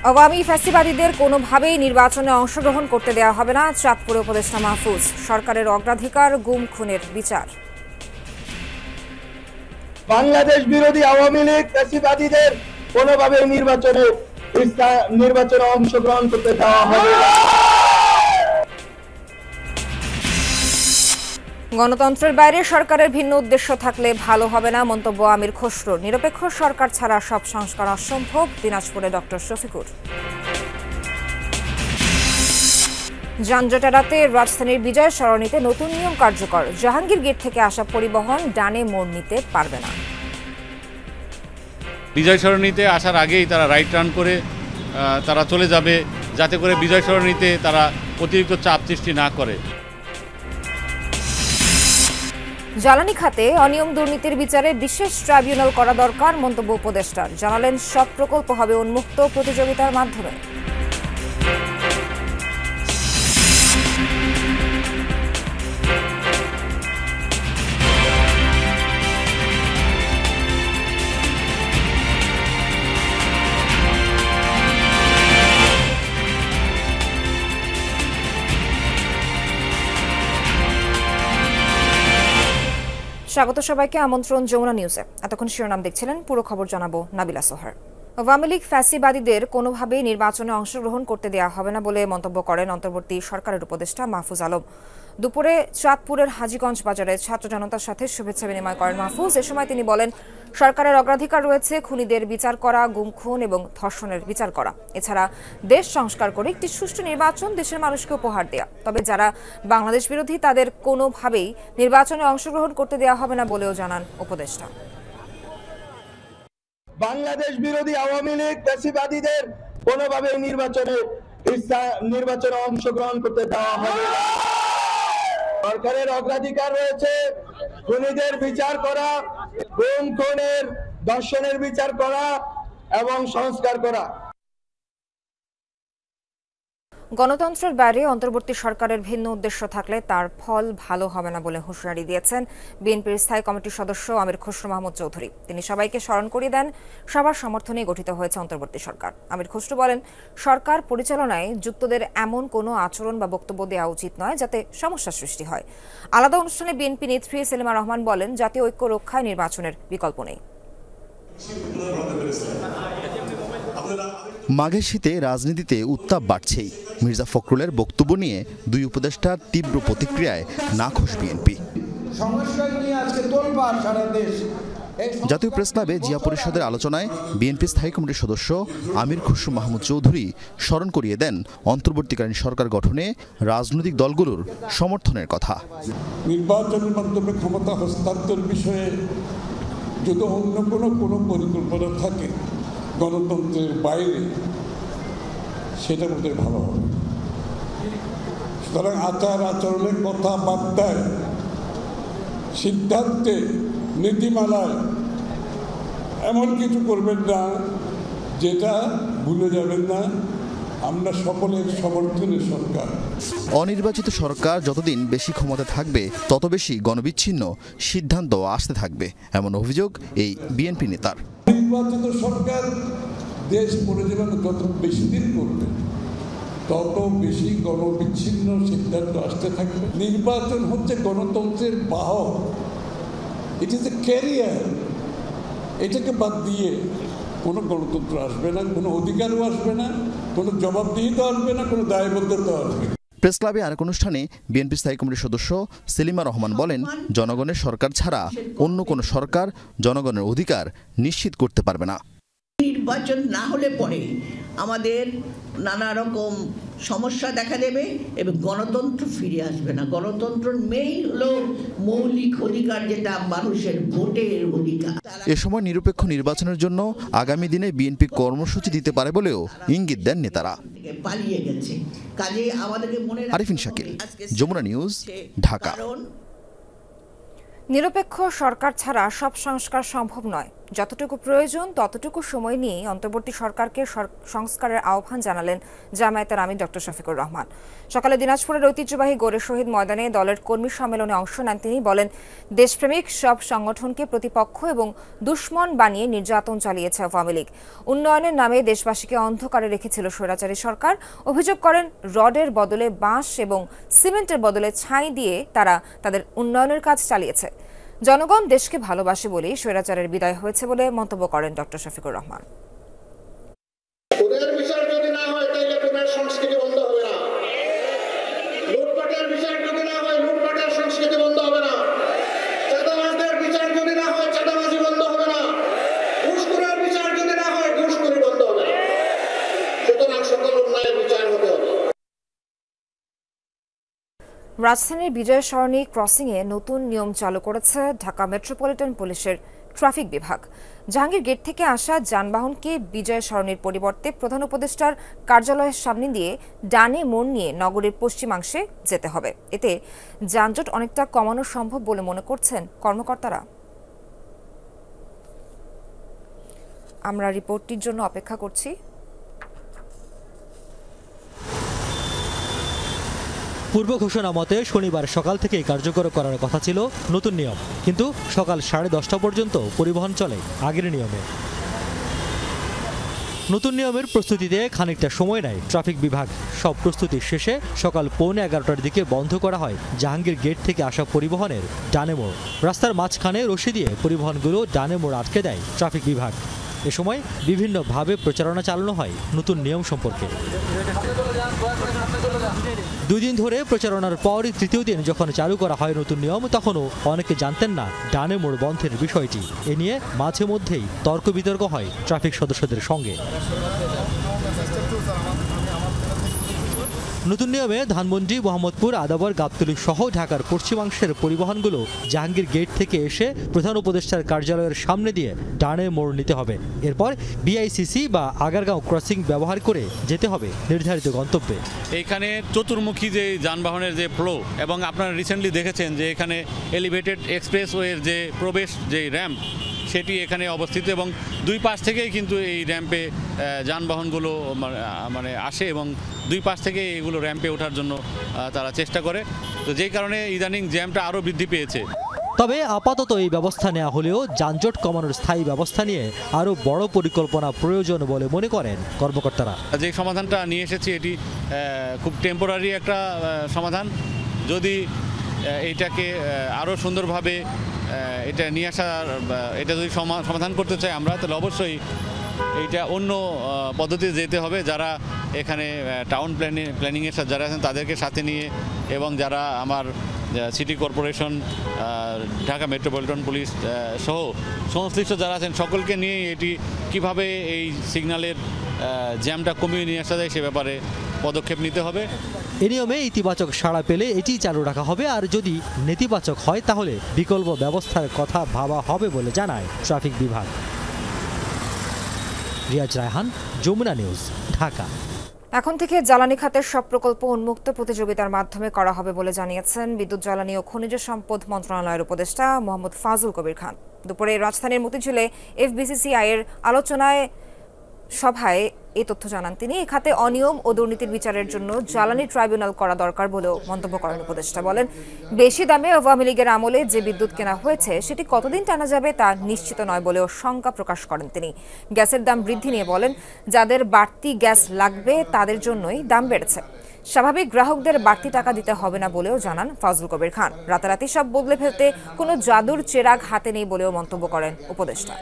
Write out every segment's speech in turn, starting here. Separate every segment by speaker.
Speaker 1: আওয়ামী ফ্যাসিবাদীদের কোনোভাবেই নির্বাচনে অংশগ্রহণ করতে দেওয়া হবে না, চাঁদপুরে উপদেষ্টা মাহফুজ। সরকারের অগ্রাধিকার গুম খুনের বিচার।
Speaker 2: বাংলাদেশ বিরোধী আওয়ামী লীগ ফ্যাসিবাদীদের কোনোভাবেই নির্বাচনে অংশগ্রহণ করতে দেওয়া হবে না।
Speaker 1: গণতন্ত্রের বাইরে সরকারের ভিন্ন উদ্দেশ্য থাকলে ভালো হবে না, মন্তব্য আমির খসরুর। নিরপেক্ষ সরকার ছাড়া সব সংস্কার অসম্ভব, দিনাজপুরে ডক্টর শফিকুর। যানজট এড়াতে রাজধানীর বিজয় সরণিতে নতুন নিয়ম কার্যকর। জাহাঙ্গীর গেট থেকে আসা পরিবহন ডানে মোড় নিতে পারবে না।
Speaker 3: বিজয় সরণিতে আসার আগেই তারা রাইট টার্ন করে তারা চলে যাবে, যাতে করে বিজয় সরণিতে তারা অতিরিক্ত চাপ সৃষ্টি না করে।
Speaker 1: জ্বালানি খাতে অনিয়ম দুর্নীতির বিচারে বিশেষ ট্রাইব্যুনাল করা দরকার, মন্তব্য উপদেষ্টার। জানালেন সব প্রকল্প হবে উন্মুক্ত প্রতিযোগিতার মাধ্যমে। স্বাগত সবাইকে, আমন্ত্রণ যমুনা নিউজে। এতক্ষণ শিরোনাম দেখছিলেন, পুরো খবর জানাবো নাবিলা সোহার। আওয়ামী লীগ ফ্যাসিবাদীদের কোনোভাবেই নির্বাচনে অংশগ্রহণ করতে দেওয়া হবে না বলে মন্তব্য করেন অন্তর্বর্তী সরকারের উপদেষ্টা মাহফুজ আলম। দুপুরে চাঁদপুরের হাজীগঞ্জ বাজারে ছাত্র জনতার সাথে শুভেচ্ছা বিনিময় করেন মাহফুজ। এ সময় তিনি বলেন, সরকারের অগ্রাধিকার রয়েছে খুনিদের বিচার করা, গুম খুন এবং ধর্ষণের বিচার করা। এছাড়া দেশ সংস্কার করে একটি সুষ্ঠু নির্বাচন দেশের মানুষকে উপহার দেয়া। তবে যারা বাংলাদেশ বিরোধী তাদের কোনোভাবেই নির্বাচনে অংশগ্রহণ করতে দেওয়া হবে না বলেও জানান উপদেষ্টা।
Speaker 2: বাংলাদেশ বিরোধী আওয়ামী লীগ ফ্যাসিবাদীদের কোনোভাবেই নির্বাচনে অংশগ্রহণ করতে দেওয়া হবে না। সরকারের অগ্রাধিকার রয়েছে খুনিদের বিচার করা, গুম খুনের ধর্ষণের বিচার করা এবং সংস্কার করা।
Speaker 1: গণতন্ত্রের বাইরে অন্তর্বর্তী সরকারের ভিন্ন উদ্দেশ্য থাকলে তার ফল ভালো হবে না বলে হুঁশিয়ারি দিয়েছেন বিএনপির স্থায়ী কমিটির সদস্য আমির খসরু মাহমুদ চৌধুরী। তিনি সবাইকে স্মরণ করিয়ে দেন, সবার সমর্থনে গঠিত হয়েছে অন্তর্বর্তী সরকার। আমির খসরু বলেন, সরকার পরিচালনায় যুক্তদের এমন কোনো আচরণ বা বক্তব্য দেওয়া উচিত নয় যাতে সমস্যা সৃষ্টি হয়। আলাদা অনুষ্ঠানে বিএনপি নেত্রী সেলিমা রহমান বলেন, জাতীয় ঐক্য রক্ষায় নির্বাচনের বিকল্প নেই।
Speaker 4: মাঘের শীতে রাজনীতিতে উত্তাপ বাড়ছেই। মির্জা ফখরুলের বক্তব্য নিয়ে দুই উপদেষ্টার তীব্র প্রতিক্রিয়ায় নাখোশ বিএনপি। জাতীয় প্রেস ক্লাবে জিয়া পরিষদের আলোচনায় বিএনপি স্থায়ী কমিটির সদস্য আমির খসরু মাহমুদ চৌধুরী স্মরণ করিয়ে দেন অন্তর্বর্তীকালীন সরকার গঠনে রাজনৈতিক দলগুলোর সমর্থনের কথা।
Speaker 5: নির্বাচনের মাধ্যমে ক্ষমতা হস্তান্তর বিষয়ে যদি অন্য কোনো পরিকল্পনা থাকে গণতন্ত্রের বাইরে, সেটা বোধ হয় ভালো হবে। সুতরাং আচার আচরণের কথাবার্তায়, সিদ্ধান্তে, নীতিমালায় এমন কিছু করবেন না যেটা ভুলে যাবেন না আমরা সকলের সমর্থনের সরকার।
Speaker 4: অনির্বাচিত সরকার যতদিন বেশি ক্ষমতা থাকবে তত বেশি গণবিচ্ছিন্ন সিদ্ধান্ত আসতে থাকবে, এমন অভিযোগ এই বিএনপি নেতার।
Speaker 5: নির্বাচিত সরকার দেশ পরিচালনা যত বেশি দিন করবে তত বেশি গণবিচ্ছিন্ন সিদ্ধান্ত আসতে থাকবে। নির্বাচন হচ্ছে গণতন্ত্রের বাহক, ইট ইজ এ ক্যারিয়ার। এটাকে বাদ দিয়ে কোনো গণতন্ত্র আসবে না, কোনো অধিকারও আসবে না, কোনো জবাবদিহিতা আসবে না, কোনো দায়বদ্ধতা আসবে।
Speaker 4: প্রেস ক্লাবে আরেক অনুষ্ঠানে বিএনপি স্থায়ী কমিটির সদস্য সেলিমা রহমান বলেন, জনগণের সরকার ছাড়া অন্য কোনো সরকার জনগণের অধিকার নিশ্চিত করতে পারবে না।
Speaker 6: নির্বাচন না হলে পরে আমাদের নানা রকম সমস্যা দেখা দেবে এবং গণতন্ত্র ফিরে আসবে না। গণতন্ত্রের মেইন হলো মৌলিক অধিকার, যেটা মানুষের ভোটের অধিকার।
Speaker 4: এ সময় নিরপেক্ষ নির্বাচনের জন্য আগামী দিনে বিএনপি কর্মসূচি দিতে পারে বলেও ইঙ্গিত দেন নেতারা।
Speaker 6: পালিয়ে গেছে, কাজে আমাদেরকে মনে
Speaker 4: আরিফিন শাকিল, যমুনা নিউজ, ঢাকা।
Speaker 1: নিরপেক্ষ সরকার ছাড়া সব সংস্কার সম্ভব নয়, যতটুকু প্রয়োজন ততটুকু সময় নিয়ে অন্তর্বর্তী সরকারকে সংস্কারের আহ্বান জানালেন জামায়াতের আমির ডক্টর শফিকুর রহমান। সকালে দিনাজপুরের ঐতিহ্যবাহী গোরে শহীদ ময়দানে দলের কর্মী সম্মেলনে অংশ নেন তিনি। বলেন, দেশপ্রেমিক সব সংগঠনকে প্রতিপক্ষ এবং দুশ্মন বানিয়ে নির্যাতন চালিয়েছে আওয়ামী লীগ। উন্নয়নের নামে দেশবাসীকে অন্ধকারে রেখেছিল স্বৈরাচারী সরকার। অভিযোগ করেন, রডের বদলে বাঁশ এবং সিমেন্টের বদলে ছাই দিয়ে তারা তাদের উন্নয়নের কাজ চালিয়েছে। জনগণ দেশকে ভালোবাসে বলেই স্বৈরাচারের বিদায় হয়েছে বলে মন্তব্য করেন ডক্টর শফিকুর রহমান।
Speaker 7: খুনের বিচার যদি না হয় তাহলে খুনের সংস্কৃতি বন্ধ হবে না। লুটপাটের বিচার যদি না হয় লুটপাটের সংস্কৃতি বন্ধ হবে না। চাঁদাবাজদের বিচার যদি না হয় চাঁদাবাজি বন্ধ হবে না। ঘুষখোরের বিচার যদি না হয় ঘুষখোরি বন্ধ হবে না। সুতরাং সকল অন্যায়ের বিচার হতে হবে।
Speaker 1: রাজধানীর বিজয় সরণি ক্রসিংয়ে নতুন নিয়ম চালু করেছে ঢাকা মেট্রোপলিটন পুলিশের ট্রাফিক বিভাগ। জাহাঙ্গীর গেট থেকে আসা যানবাহনকে বিজয় সরণির পরিবর্তে প্রধান উপদেষ্টার কার্যালয়ের সামনে দিয়ে ডানে মোড় নিয়ে নগরীর পশ্চিমাংশে যেতে হবে। এতে যানজট অনেকটা কমানো সম্ভব বলে মনে করছেন কর্মকর্তারা। আমরা রিপোর্টটির জন্য অপেক্ষা করছি।
Speaker 8: পূর্ব ঘোষণা মতে শনিবার সকাল থেকেই কার্যকর করার কথা ছিল নতুন নিয়ম, কিন্তু সকাল 10:30 পর্যন্ত পরিবহন চলে আগের নিয়মে। নতুন নিয়মের প্রস্তুতিতে খানিকটা সময় নেয় ট্রাফিক বিভাগ। সব প্রস্তুতি শেষে সকাল 11:15টার দিকে বন্ধ করা হয় জাহাঙ্গীর গেট থেকে আসা পরিবহনের ডানে মোড়। রাস্তার মাঝখানে রশি দিয়ে পরিবহনগুলো ডানে মোড় আটকে দেয় ট্রাফিক বিভাগ। এ সময় বিভিন্নভাবে প্রচারণা চালানো হয় নতুন নিয়ম সম্পর্কে। 2 দিন ধরে প্রচারণার পর তৃতীয় দিন যখন চালু করা হয় নতুন নিয়ম, তখনও অনেকে জানতেন না ডানে মোড় বন্ধের বিষয়টি। এ নিয়ে মাঝে মধ্যেই তর্ক বিতর্ক হয় ট্রাফিক সদস্যদের সঙ্গে। নতুন নিয়মে ধানমন্ডি, মোহাম্মদপুর, আদাবর, গাবতলী সহ ঢাকার পশ্চিমাংশের পরিবহনগুলো জাহাঙ্গীর গেট থেকে এসে প্রধান উপদেষ্টার কার্যালয়ের সামনে দিয়ে ডানে মোড় নিতে হবে। এরপর বিআইসিসি বা আগারগাঁও ক্রসিং ব্যবহার করে যেতে হবে নির্ধারিত গন্তব্যে।
Speaker 3: এইখানে চতুর্মুখী যে যানবাহনের যে ফ্লো, এবং আপনারা রিসেন্টলি দেখেছেন যে এখানে এলিভেটেড এক্সপ্রেসওয়ের যে প্রবেশ যে র্যাম্প, সেটি এখানে অবস্থিত এবং 2 পাশ থেকেই কিন্তু এই র্যাম্পে যানবাহনগুলো মানে আসে এবং 2 পাশ থেকে এগুলো র্যাম্পে ওঠার জন্য তারা চেষ্টা করে। তো যেই কারণে ইদানিং জ্যামটা আরও বৃদ্ধি পেয়েছে।
Speaker 8: তবে আপাতত এই ব্যবস্থা নেওয়া হলেও যানজট কমানোর স্থায়ী ব্যবস্থা নিয়ে আরও বড় পরিকল্পনা প্রয়োজন বলে মনে করেন কর্মকর্তারা।
Speaker 3: যে সমাধানটা নিয়ে এসেছি এটি খুব টেম্পোরারি একটা সমাধান। যদি এইটাকে আরও সুন্দরভাবে এটা নিয়ে আসার, এটা যদি সমাধান করতে চাই আমরা, তাহলে অবশ্যই এইটা অন্য পদ্ধতিতে যেতে হবে। যারা এখানে টাউন প্ল্যানিংয়ের সাথে যারা আছেন তাদেরকে সাথে নিয়ে, এবং যারা আমার city corporation, Dhaka metropolitan police সহ সংশ্লিষ্ট যারা আছেন সকলকে নিয়ে এটি কিভাবে এই সিগন্যালের জ্যামটা কমিয়ে নিয়ে আসা যায় সে ব্যাপারে পদক্ষেপ নিতে হবে।
Speaker 8: এ নিয়মে ইতিবাচক সাড়া পেলে এটি চালু রাখা হবে, আর যদি নেতিবাচক হয় তাহলে বিকল্প ব্যবস্থার কথা ভাবা হবে বলে জানায় ট্রাফিক বিভাগ। রিয়াজ রায়হান, যমুনা নিউজ, ঢাকা।
Speaker 1: এখন থেকে জ্বালানি খাতের সব প্রকল্প উন্মুক্ত প্রতিযোগিতার মাধ্যমে করা হবে বলে জানিয়েছেন বিদ্যুৎ, জ্বালানি ও খনিজ সম্পদ মন্ত্রণালয়ের উপদেষ্টা মোহাম্মদ ফাজুল কবির খান। দুপুরে রাজধানীর মতিঝিলে এফবিসিসিআই এর আলোচনায় সভায় এই তথ্য জানান তিনি। এই খাতে অনিয়ম ও দুর্নীতির বিচারের জন্য জ্বালানি ট্রাইব্যুনাল করা দরকার বলেও মন্তব্য করেন উপদেষ্টা। বলেন, বেশি দামে আওয়ামী লীগের আমলে যে বিদ্যুৎ কেনা হয়েছে সেটি কতদিন টানা যাবে তা নিশ্চিত নয় বলেও শঙ্কা প্রকাশ করেন তিনি। গ্যাসের দাম বৃদ্ধি নিয়ে বলেন, যাদের বাড়তি গ্যাস লাগবে তাদের জন্যই দাম বেড়েছে। স্বাভাবিক গ্রাহকদের বাড়তি টাকা দিতে হবে না বলেও জানান ফাজুল কবির খান। রাতারাতি সব বদলে ফেলতে কোনো জাদুর চেরাগ হাতে নেই বলেও মন্তব্য করেন উপদেষ্টা।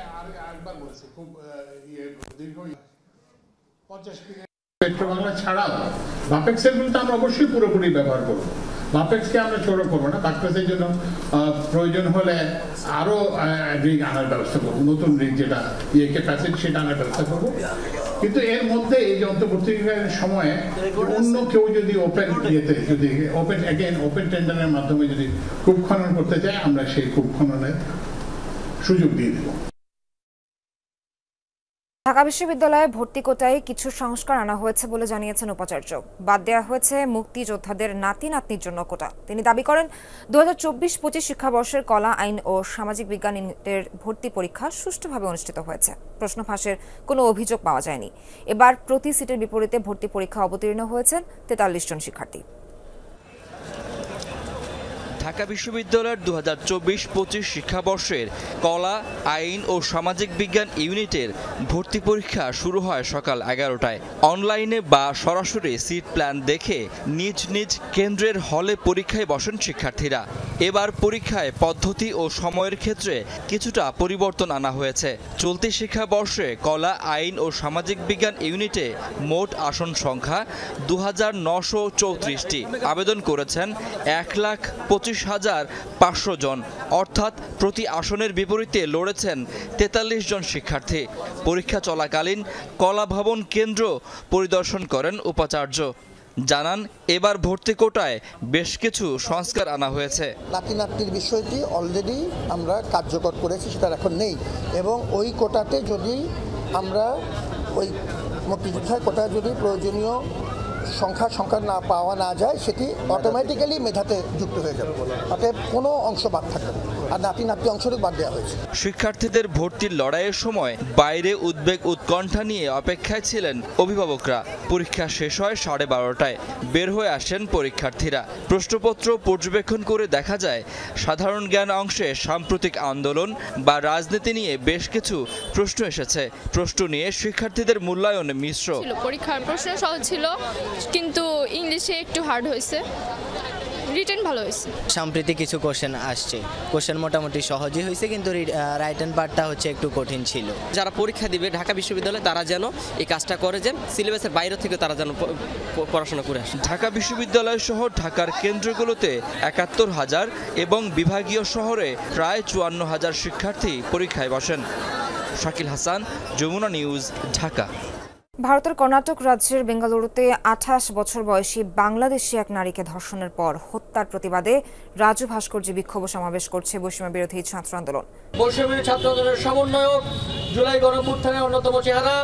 Speaker 9: পেট্রোবাংলা ছাড়াও ভাপেক্সের বিল তো আমরা অবশ্যই পুরোপুরি ব্যবহার করবো। ভাপেক্সকে আমরা ছোট করবো না, ভাপেক্সের জন্য প্রয়োজন হলে আরো রিগ আনার ব্যবস্থা করবো, নতুন রিগ যেটা ক্যাপাসিটি সেটা আনার ব্যবস্থা করবো। কিন্তু এর মধ্যে এই যে অন্তর্বর্তীকালীন সময়ে অন্য কেউ যদি ওপেন ইয়েতে যদি ওপেন টেন্ডারের মাধ্যমে যদি কূপ খনন করতে চায়, আমরা সেই কূপ খননের সুযোগ দিয়ে দেবো।
Speaker 1: ঢাকা বিশ্ববিদ্যালয়ে ভর্তি কোটায় কিছু সংস্কার আনা হয়েছে বলে জানিয়েছেন উপাচার্য। বাদ দেওয়া হয়েছে মুক্তিযোদ্ধাদের নাতি নাতনির জন্য কোটা। তিনি দাবি করেন 2024-25 শিক্ষাবর্ষের কলা, আইন ও সামাজিক বিজ্ঞান ইউনিটের ভর্তি পরীক্ষা সুষ্ঠুভাবে অনুষ্ঠিত হয়েছে। প্রশ্ন ফাঁসের কোনো অভিযোগ পাওয়া যায়নি। এবার প্রতি সিটের বিপরীতে ভর্তি পরীক্ষা অবতীর্ণ হয়েছেন 43 জন শিক্ষার্থী।
Speaker 10: ঢাকা বিশ্ববিদ্যালয়ের 2024-25 শিক্ষাবর্ষের কলা, আইন ও সামাজিক বিজ্ঞান ইউনিটের ভর্তি পরীক্ষা শুরু হয় সকাল 11টায়। অনলাইনে বা সরাসরি সিট প্ল্যান দেখে নিজ নিজ কেন্দ্রের হলে পরীক্ষায় বসেন শিক্ষার্থীরা। এবার পরীক্ষায় পদ্ধতি ও সময়ের ক্ষেত্রে কিছুটা পরিবর্তন আনা হয়েছে। চলতি শিক্ষাবর্ষে কলা, আইন ও সামাজিক বিজ্ঞান ইউনিটে মোট আসন সংখ্যা 2934টি। আবেদন করেছেন 1,25,500 জন, অর্থাৎ প্রতি আসনের বিপরীতে লড়েছেন 43 জন শিক্ষার্থী। পরীক্ষা চলাকালীন কলা ভবন কেন্দ্র পরিদর্শন করেন উপাচার্য। জানান, এবার ভর্তি কোটায় বেশ কিছু সংস্কার আনা হয়েছে।
Speaker 11: নাতি নাতনির বিষয়টি অলরেডি আমরা কার্যকর করেছি, সেটা এখন নেই। এবং ওই কোটাতে যদি আমরা ওই মুক্তিযোদ্ধার কোটায় যদি প্রয়োজনীয় সংখ্যা না পাওয়া না যায়, সেটি অটোমেটিক্যালি মেধাতে যুক্ত হয়ে যাবে। অতএব কোনো অংশ বাদ থাকবে না, আর নাতি অংশটি বাদ দেওয়া হয়েছে।
Speaker 10: শিক্ষার্থীদের ভর্তির লড়াইয়ের সময় বাইরে উদ্বেগ উৎকণ্ঠা নিয়ে অপেক্ষায় ছিলেন অভিভাবকরা। পরীক্ষা শেষ হয় 12:30টায়। বের হয়ে আসেন পরীক্ষার্থীরা। প্রশ্নপত্র পর্যবেক্ষণ করে দেখা যায় সাধারণ জ্ঞান অংশে সাম্প্রতিক আন্দোলন বা রাজনীতি নিয়ে বেশ কিছু প্রশ্ন এসেছে। প্রশ্ন নিয়ে শিক্ষার্থীদের মূল্যায়ন মিশ্র।
Speaker 12: পরীক্ষার প্রশ্ন সহজ ছিল, কিন্তু ইংলিশে একটু হার্ড হয়েছে। রিটেন ভালো হয়েছে।
Speaker 13: সাম্প্রতিক কিছু কোশ্চেন আসছে, কোশ্চেন মোটামুটি সহজই হয়েছে, কিন্তু রাইট অ্যান্ড পার্টটা হচ্ছে একটু কঠিন ছিল।
Speaker 14: যারা পরীক্ষা দিবে ঢাকা বিশ্ববিদ্যালয়ে, তারা যেন এই কাজটা করে, যে সিলেবাসের বাইরে থেকে তারা যেন পড়াশোনা করে আসে।
Speaker 10: ঢাকা বিশ্ববিদ্যালয় সহ ঢাকার কেন্দ্রগুলোতে 71,000 এবং বিভাগীয় শহরে প্রায় 54,000 শিক্ষার্থী পরীক্ষায় বসেন। শাকিল হাসান, যমুনা নিউজ, ঢাকা।
Speaker 1: ভারতের কর্ণাটক রাজ্যের বেঙ্গালুরুতে 28 বছর বয়সী বাংলাদেশি এক নারীকে ধর্ষণের পর হত্যার প্রতিবাদে রাজু ভাস্কর্যে বিক্ষোভ সমাবেশ করছে বৈষম্য বিরোধী ছাত্র আন্দোলন।
Speaker 15: বৈষম্য ছাত্র আন্দোলনের সমন্বয়ক, জুলাই গণঅভ্যুত্থানের অন্যতম চেহারা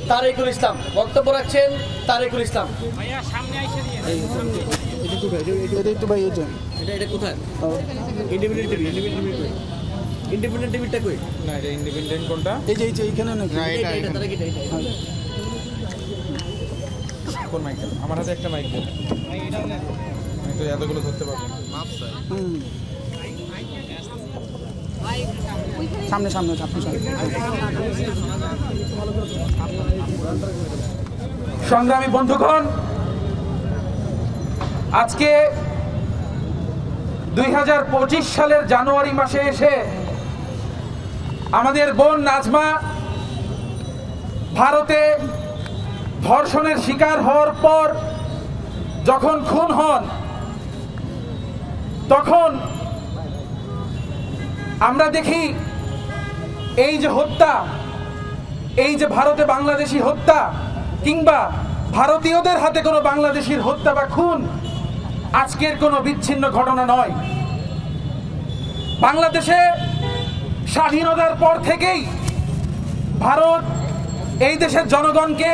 Speaker 15: তারেকুল ইসলাম বক্তব্য রাখছেন। তারেকুল ইসলাম, ইন্ডিপেন্ডেন্ট টিভিটা কই? না, এটা ইন্ডিপেন্ডেন্ট কোনটা? এই যে এইখানে নাকি? না, এটা তারা কি এটা? কোন মাইক? আমার হাতে একটা মাইক দেন। আমি তো এতগুলো ধরতে পারবো না। মাপ স্যার। সামনে সামনে সংগ্রামী বন্ধুগণ, আজকে 2025 সালের জানুয়ারি মাসে এসে আমাদের বোন নাজমা ভারতে ধর্ষণের শিকার হওয়ার পর যখন খুন হন, তখন আমরা দেখি এই যে হত্যা, এই যে ভারতে বাংলাদেশি হত্যা, কিংবা ভারতীয়দের হাতে কোনো বাংলাদেশির হত্যা বা খুন আজকের কোনো বিচ্ছিন্ন ঘটনা নয়। বাংলাদেশে স্বাধীনতার পর থেকেই ভারত এই দেশের জনগণকে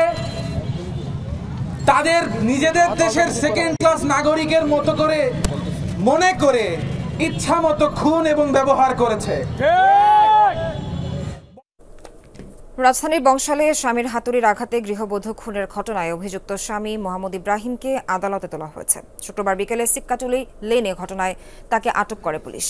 Speaker 15: তাদের নিজেদের দেশের সেকেন্ড ক্লাস নাগরিকের মতো করে মনে করে ইচ্ছা মতো খুন এবং ব্যবহার করেছে।
Speaker 1: রাজধানীর বংশালে স্বামীর হাতুড়ির আঘাতে গৃহবধূ খুনের ঘটনায় অভিযুক্ত স্বামী মোহাম্মদ ইব্রাহিমকে আদালতে তোলা হয়েছে। শুক্রবার বিকেলে সিক্কাটুলি লেনে ঘটনায় তাকে আটক করে পুলিশ।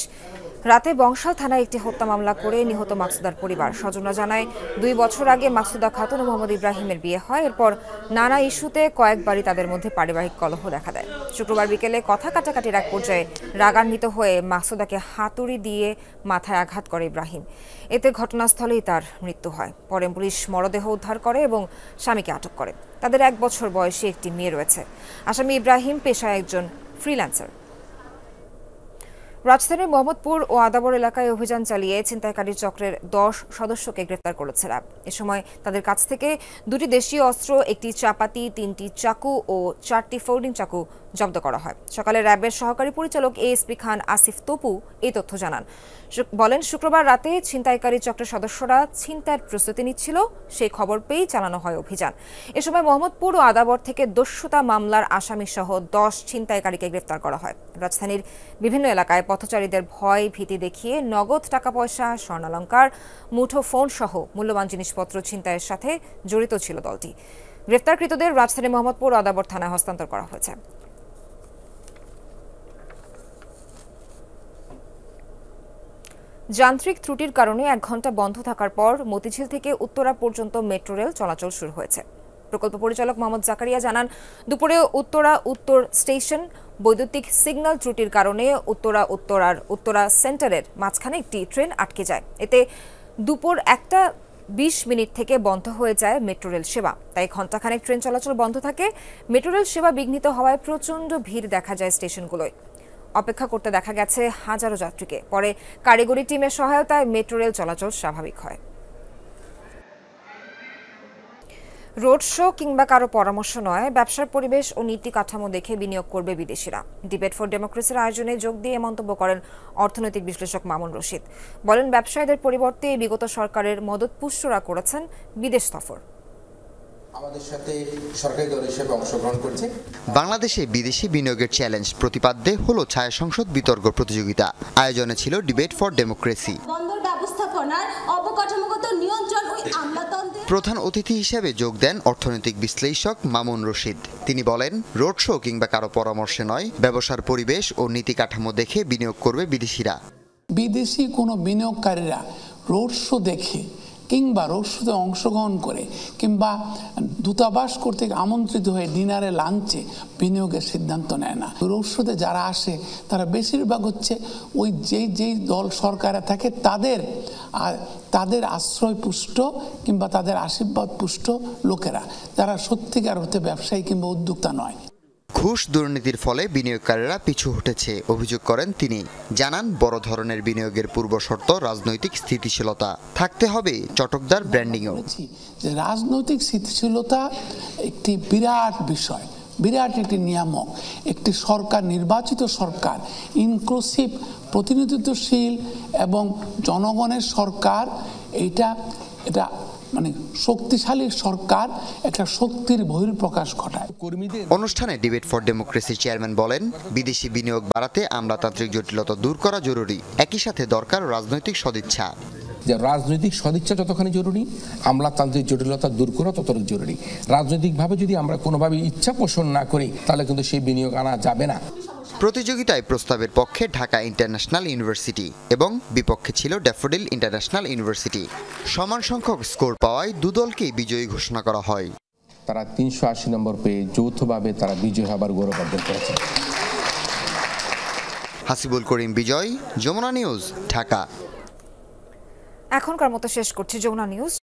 Speaker 1: রাতে বংশাল থানায় একটি হত্যা মামলা করে নিহত মাকসুদার পরিবার স্বজনরা জানায় 2 বছর আগে মাকসুদা খাতুন ও মোহাম্মদ ইব্রাহিমের বিয়ে হয়। এরপর নানা ইস্যুতে কয়েকবারই তাদের মধ্যে পারিবারিক কলহ দেখা দেয়। শুক্রবার বিকেলে কথা কাটাকাটির এক পর্যায়ে রাগান্বিত হয়ে মাকসুদাকে হাতুড়ি দিয়ে মাথায় আঘাত করে ইব্রাহিম। এতে ঘটনাস্থলেই তার মৃত্যু হয়। পরে পুলিশ মরদেহ উদ্ধার করে এবং স্বামীকে আটক করে। তাদের 1 বছর বয়সী একটি মেয়ে রয়েছে। আসামি ইব্রাহিম পেশায় একজন ফ্রিল্যান্সার। রাজধানীর মোহাম্মদপুর ও আদাবর এলাকায় অভিযান চালিয়ে ছিনতাইকারী চক্রের 10 সদস্যকে গ্রেফতার করেছে র্যাব। এ সময় তাদের কাছ থেকে 2টি দেশীয় অস্ত্র, একটি চাপাতি, 3টি চাকু ও 4টি ফোল্ডিং চাকু জব্দ করা হয়। সকালে র্যাবের সহকারী পরিচালক এএসপি খান আসিফ তপু এই তথ্য জানান। বলেন, শুক্রবার রাতে ছিনতাইকারী চক্রের সদস্যরা ছিনতাইয়ের প্রস্তুতি নিচ্ছিল, সেই খবর পেয়েই চালানো হয় অভিযান। এ সময় মোহাম্মদপুর ও আদাবর থেকে দস্যুতা মামলার আসামিসহ 10 ছিনতাইকারীকে গ্রেফতার করা হয়। রাজধানীর বিভিন্ন এলাকায় পথচারীদের ভয় ভীতি দেখিয়ে নগদ টাকা পয়সা, স্বর্ণালংকার, মুঠো ফোন সহ মূল্যবান জিনিসপত্র ছিনতাইয়ের সাথে জড়িত ছিল দলটি। গ্রেফতারকৃতদের রাজধানী মোহাম্মদপুর ও আদাবর থানায় হস্তান্তর করা হয়েছে। যান্ত্রিক ত্রুটির কারণে 1 ঘণ্টা বন্ধ থাকার পর মতিঝিল থেকে উত্তরা পর্যন্ত মেট্রো রেল চলাচল শুরু হয়েছে। প্রকল্প পরিচালক মোহাম্মদ জাকারিয়া জানান, দুপুরে উত্তরা উত্তর স্টেশন বৈদ্যুতিক সিগন্যাল ত্রুটির কারণে উত্তরা সেন্টারের মাঝখানে একটি ট্রেন আটকে যায়। এতে দুপুর 1:20 মিনিট থেকে বন্ধ হয়ে যায় মেট্রো রেল সেবা। তাই ঘণ্টাখানেক ট্রেন চলাচল বন্ধ থাকে। মেট্রো রেল সেবা বিঘ্নিত হওয়ায় প্রচণ্ড ভিড় দেখা যায় স্টেশনগুলোয়। অপেক্ষা করতে দেখা গেছে হাজারো যাত্রীকে। পরে কারিগরি টিমের সহায়তায় মেট্রো রেল চলাচল স্বাভাবিক হয়। রোড শো কিংবা কারো পরামর্শ নয়, ব্যবসার পরিবেশ ও নীতি কাঠামো দেখে বিনিয়োগ করবে বিদেশিরা। ডিবেট ফর ডেমোক্রেসির আয়োজনে যোগ দিয়ে মন্তব্য করেন অর্থনৈতিক বিশ্লেষক মামুন রশিদ। বলেন, ব্যবসায়ীদের পরিবর্তে বিগত সরকারের মদতপুষ্টরা করেছেন বিদেশ সফর।
Speaker 16: আমাদের সাথে সরকারি দল হিসেবে অংশগ্রহণ করছে।
Speaker 17: বাংলাদেশে বিদেশি বিনিয়োগের চ্যালেঞ্জ প্রতিপাদ্যে হলো ছায়া সংসদ বিতর্ক প্রতিযোগিতা। আয়োজনে ছিল ডিবেট ফর ডেমোক্রেসি।
Speaker 18: বন্দর ব্যবস্থাপনার অবকাঠামোগত নিয়ন্ত্রণ ও আমলাতন্ত্রের
Speaker 17: প্রধান অতিথি হিসেবে যোগ দেন অর্থনৈতিক বিশ্লেষক মামুন রশিদ। তিনি বলেন, রোড শো কিংবা কারো পরামর্শে নয়, ব্যবসার পরিবেশ ও নীতি কাঠামো দেখে বিনিয়োগ করবে বিদেশিরা।
Speaker 19: বিদেশি কোনো বিনিয়োগকারীরা রোড শো দেখে কিংবা রোড শোতে অংশগ্রহণ করে কিংবা দূতাবাস কর্তৃক আমন্ত্রিত হয়ে ডিনারে লাঞ্চে বিনিয়োগের সিদ্ধান্ত নেয় না। রোড শোতে যারা আসে তারা বেশিরভাগ হচ্ছে ওই যেই দল সরকারে থাকে তাদের আশ্রয় পুষ্ট কিংবা তাদের আশীর্বাদ পুষ্ট লোকেরা, যারা সত্যিকার হতে ব্যবসায়ী কিংবা উদ্যোক্তা নয়।
Speaker 17: ঘুষ দুর্নীতির ফলে বিনিয়োগকারীরা পিছু হটেছে অভিযোগ করেন তিনি। জানান, বড় ধরনের বিনিয়োগের পূর্ব শর্ত রাজনৈতিক স্থিতিশীলতা থাকতে হবে, চটকদার ব্র্যান্ডিংও।
Speaker 19: যে রাজনৈতিক স্থিতিশীলতা একটি বিরাট বিষয়, বিরাট একটি নিয়ামক। একটি সরকার, নির্বাচিত সরকার, ইনক্লুসিভ, প্রতিনিধিত্বশীল এবং জনগণের সরকার, এটা মানে শক্তিশালী সরকার একটা শক্তির বহিঃপ্রকাশ ঘটায়।
Speaker 17: অনুষ্ঠানে ডিবেট ফর ডেমোক্রেসির চেয়ারম্যান বলেন, বিদেশি বিনিয়োগ বাড়াতে আমলাতান্ত্রিক জটিলতা দূর করা জরুরি, একই সাথে দরকার রাজনৈতিক সদিচ্ছা।
Speaker 16: যে রাজনৈতিক সদিচ্ছা যতখানি জরুরি, আমলাতান্ত্রিক জটিলতা দূর করা ততটাই জরুরি। রাজনৈতিকভাবে যদি আমরা কোনোভাবে ইচ্ছা পোষণ না করি, তাহলে কিন্তু সেই বিনিয়োগ আনা যাবে না।
Speaker 17: প্রতিযোগিতায় প্রস্তাবের পক্ষে ঢাকা ইন্টারন্যাশনাল ইউনিভার্সিটি এবং বিপক্ষে ছিল ড্যাফোডিল ইন্টারন্যাশনাল ইউনিভার্সিটি। সমান সংখ্যক স্কোর পাওয়ায় দুদলকেই বিজয়ী ঘোষণা করা হয়।
Speaker 16: তারা 380 নম্বর পেয়ে যৌথভাবে তারা বিজয়ী হবার গৌরব অর্জন করেছে।
Speaker 17: হাসিবুল করিম বিজয়, যমুনা নিউজ, ঢাকা।
Speaker 1: এখনকার মতো শেষ করছি যমুনা নিউজ।